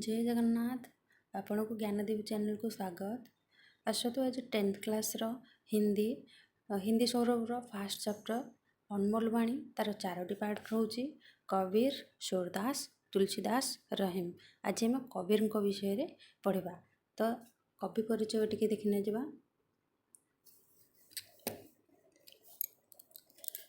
जय जगन्नाथ। आपण को ज्ञानदेवी चैनल को स्वागत। आसतु आज 10th क्लास हिंदी हिंदी सौरभर फास्ट चैप्टर अनमोल वाणी तार 4टी पार्ट रोचे कबीर, सूरदास, तुलसीदास, रहीम। आज आम कबीर विषय रे पढ़ा। तो कवि परिचय टी देखने जा।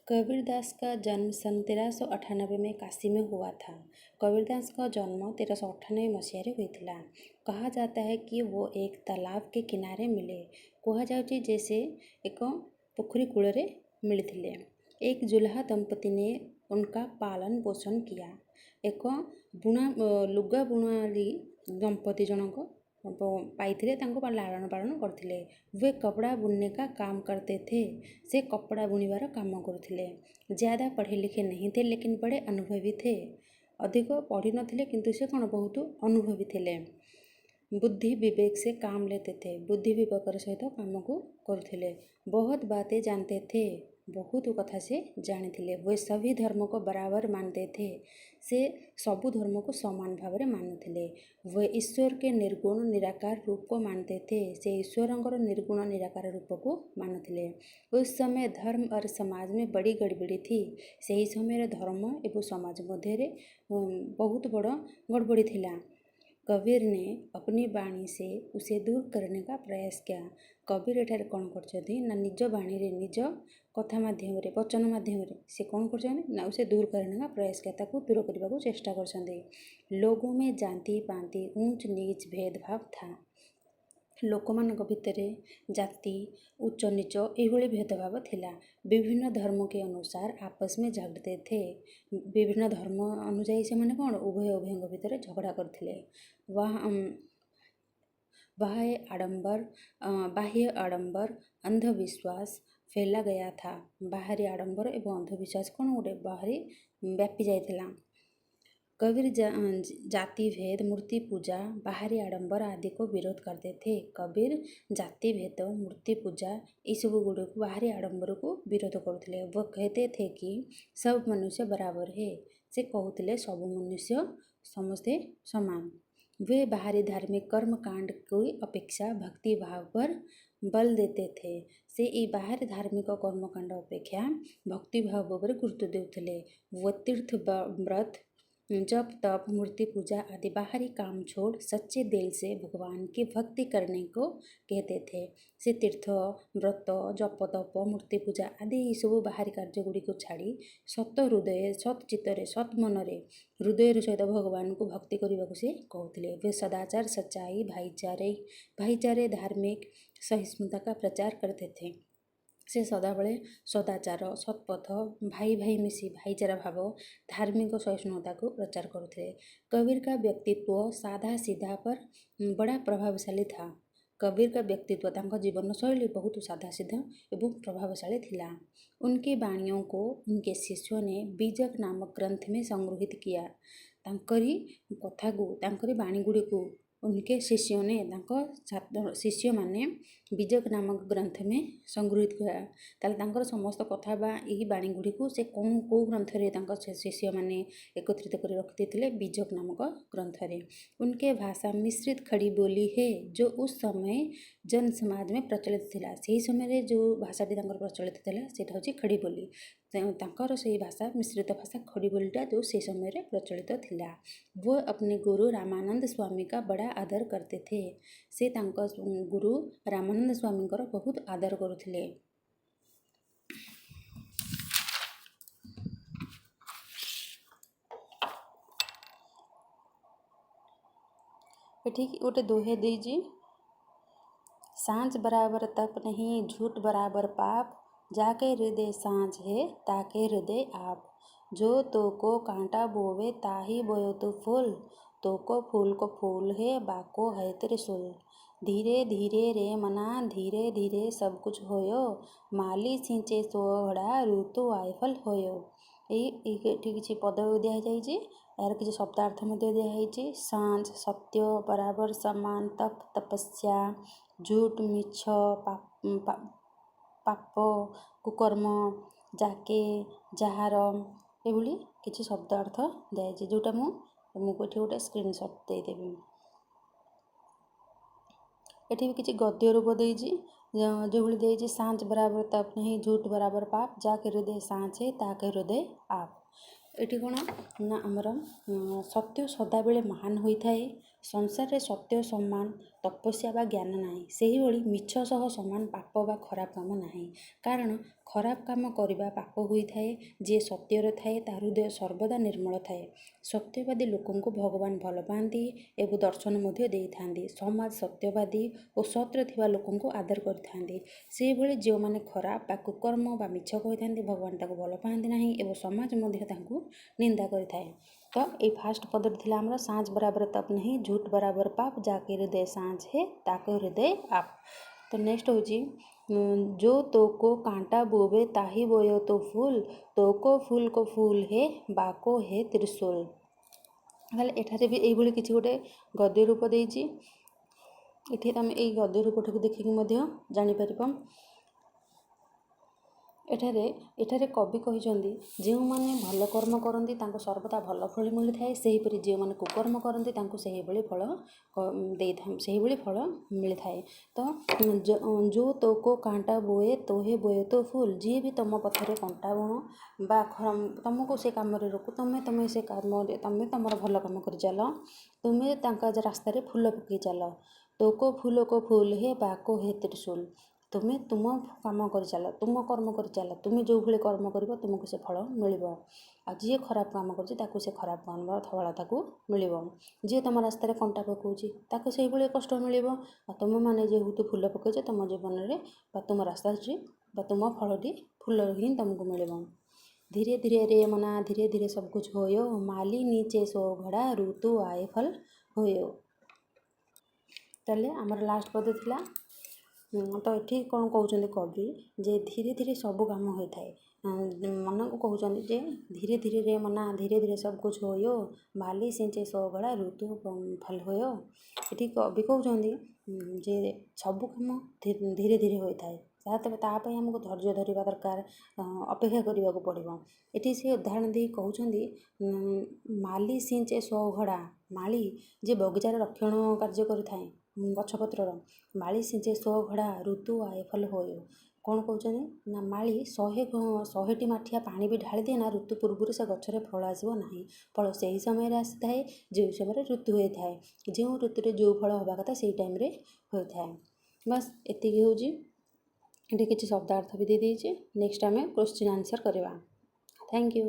कबीरदास का जन्म सन 1398 में काशी में हुआ था। कबीरदास का जन्म 1398 मसीह होता। कहा जाता है कि वो एक तालाब के किनारे मिले। कहा जाए जैसे एक पोखरी कूल मिलते। एक जुल्हा दंपति ने उनका पालन पोषण किया। एक लुगा बुणाली दंपति जनक पाई लालन पालन करते। वे कपड़ा बुनने का काम करते थे। से कपड़ा बुनिबार काम करते। ज़्यादा पढ़े लिखे नहीं थे लेकिन बड़े अनुभवी थे। अधिक पढ़ी नथिले किंतु से कौन बहुत अनुभवी थे। बुद्धि विवेक से काम लेते थे। बुद्धि विवेक सहित काम को करते। बहुत बातें जानते थे। बहुत कथा से जानी थे। वे सभी धर्मों को बराबर मानते थे। से सबु धर्म को समान भाव में मानुले। वे ईश्वर के निर्गुण निराकार रूप को मानते थे। से ईश्वर निर्गुण निराकार रूप को मानुले। उस समय धर्म और समाज में बड़ी गड़बड़ी थी। से समय धर्म एवं समाज मध्य बहुत बड़ गड़बड़ी थिला। कबीर ने अपनी वाणी से उसे दूर करने का प्रयास किया। कबीर एठार कौन करछथि ना निज वाणी रे निज कथा माध्यम रे वचन माध्यम रे से कौन करछथि ना उसे दूर करने का प्रयास किया। ताकू दूर करने को चेष्टा करछथि। लोगों में जाति पाति ऊंच नीच भेदभाव था। लोकमानक भितरे जाति उच्च नीच यही भेदभाव थिला। विभिन्न धर्म के अनुसार आपस में झगड़ते थे। विभिन्न धर्म अनुजाई से माने कौन उभय उभय भितर झगड़ा करथिले। बाह्य आडंबर अंधविश्वास फैला गया था। बाहरी आडंबर एवं अंधविश्वास कौन गोटे बाहरी व्यापी जाइथिला। कबीर जाति भेद मूर्ति पूजा बाहरी आडंबर आदि को विरोध करते थे। कबीर जाति भेद मूर्ति पूजा ये सब गुड़ को बाहरी आडंबर को विरोध करते। वो कहते थे कि सब मनुष्य बराबर है। से कहते सब मनुष्य समस्ते समान। वे बाहरी धार्मिक कर्म कांड की अपेक्षा भक्ति भाव पर बल देते थे। से ये बाहरी धार्मिक कर्म कांड अपेक्षा भक्ति भाव पर गुरुत्व देते। वो तीर्थ व्रत जप तप मूर्ति पूजा आदि बाहरी काम छोड़ सच्चे दिल से भगवान की भक्ति करने को कहते थे। से तीर्थ व्रत जप तप मूर्ति पूजा आदि ये सब बाहरी कार्य गुड़ी को छाड़ी सत हृदय सत चित्तरे सत मनरे हृदय सहित भगवान को भक्ति करने को से कहते। वे सदाचार सच्चाई भाईचारे धार्मिक सहिष्णुता का प्रचार करते थे। से सदाबले सदाचार सत्पथ भाई भाई मिसी भाईचारा भाव धार्मिक सहिष्णुता को प्रचार करते। कबीर का व्यक्तित्व साधा सीधा पर बड़ा प्रभावशाली था। कबीर का व्यक्तित्व तांका जीवन शैली बहुत साधा सीधा एवं प्रभावशाली थिला। उनकी वाणियों को उनके शिष्यों ने बीजक नामक ग्रंथ में संग्रहित किया। तांकरी कथा को तांकरी वाणी गुड़ी को उनके शिष्यों ने शिष्य माने बीजक नामक ग्रंथ में संग्रहित किया। ताल समस्त कथा यही वाणी गुड़ी को से कौन कौ ग्रंथ रे शिष्य माने एकत्रित कर रखते थे बीजक नामक ग्रंथ रे। उनके भाषा मिश्रित खड़ी बोली है जो उस समय जन समाज में प्रचलित थिला। से समय जो भाषाटी प्रचलित थिला सेटा होची खड़ी बोली। तांकर से भाषा मिश्रित भाषा खड़ी बोलीटा जो से समय प्रचलित थिला। वो अपने गुरु रामानंद स्वामी का बड़ा आदर करते थे। से तांका गुरु रामानंद स्वामी बहुत आदर करुथिले। ठीक गोटे दोहे दीजिए। सांझ बराबर तप नहीं झूठ बराबर पाप जाके हृदय सांझ है ताके हृदय आप। जो तो को कांटा बोवे ताही बोयो तो फूल तो को फूल है बाको है त्रिशूल। धीरे धीरे रे मना धीरे धीरे सब कुछ होयो माली सिंचे सोहड़ा ऋतु आयफल होयो। ये किसी पद दिखाई यार किसी शब्दार्थ दिखाई। सांझ सत्य बराबर समान तप तपस्या झूठ मिछ पाप कुकर्म जाके जार ये किसी शब्द अर्थ दिखाई जोटा मु तुमको ये गोटे स्क्रीनशॉट देदेवी। एठी भी किसी गद्य रूप देजी जो भली देजी सांच बराबर तप नहीं झूठ बराबर पाप जाके हृदय सांच है ताके हृदय आप। एठी कौन ना आमर सत्य सदाबेले महान होता है। संसार रे सत्य सम्मान तपस्या बा ज्ञान नाही। सेही भली मिछ सह समान पाप बा खराब काम नाही। कारण खराब काम करबा पाप होइथाए। जे सत्यर थाए ता हृदय सर्वदा निर्मल थाए। सत्यवादी लोकंको भगवान भल पाती एवं दर्शन मध्य देइथांती। समाज सत्यवादी और सत्र थिबा लोकंको आदर करथांती। से भली जो माने खराब बा कुकर्म बा मिछ कहिथांती भगवान ताको भल पाती नाही एवं समाज मध्य तांको निंदा करिथाए। तो ये फास्ट पदटी थिला हमर सांच बराबर तप नहीं झूठ बराबर पाप जाके हृदय सांच है ताके हृदय आप। तो नेक्स्ट होची जो तोको कांटा बोवे ताही बोयो तो फूल को फूल है बाको है त्रिशूल। ताहले एठारे भी एइभली किछि गोटे गद्य रूप देइछि। एठी तमे एइ गद्य रूपठिक देखिकि मध्य जानि परिबो। एठारे कवि कहिछन्ति जोमाने भल कर्म करती सर्वदा भल फल मिली थाए। सेहीपरि जो माने कुकर्म करती सेही भली फल सेही भली फल मिली थाए। तो जो तोको कांटा बोए तोहे बोए तो फूल। जी भी तुम पथरे कंटा बुण बा तुमको से काम रोकु तुम से काम तुम तुमर भल काम कर चल तुम्हें रास्तार फूल पकई चल। तोको फूल को फूल है बाको है त्रिशूल। तुम्हें तुम काम कर चल तुम कर्म कर चल तुम्हें जो भले कर्म कर तुमको से फल मिल। आ जी खराब काम कर से खराब काम फल ताकू मिल। जी तुम रास्तार कंटा पकाउची से भाई कष्ट मिल। तुम मैंने जेहेतु फूल पकईच तुम जीवन में तुम रास्ता तुम फलटी फूल ही तुमको मिल। धीरे धीरे रे मना धीरे धीरे सब कुछ होयो माली नीचे सो घड़ा ऋतु आए फल होयो। ताले आमर लास्ट पद थिला तो ये कौन कहते कवि जे धीरे धीरे सब काम होता है। मन को कहते जे धीरे धीरे रे मना धीरे धीरे सब कुछ होयो माली सिंचे सौगड़ा ऋतु फल होयो। ये कवि कहते जे सब काम धीरे धीरे होता है। तापाई आमको धैर्य धरवा दरकार अपेक्षा करने को पड़ो। ये से उदाहरण दे कहते माली सिंचे सौघड़ा माली जे बगीचार रक्षण कार्य करें गछपतर माली सिंचे सौघड़ा ऋतु आए फल होयो। कौन कहते ना माली 100टी माठिया पानी भी ढाली दिए ना ऋतु पूर्व से गचर फल आसब ना। फल से ही समय आसी थाए जो समय ऋतु होता है जो ऋतु जो फल हवा कथा से टाइम होता है। बस एति हूँ ये किसी शब्दार्थ भी दे दीजिए। नेक्स्ट आम क्वेश्चन आंसर करवा। Thank you.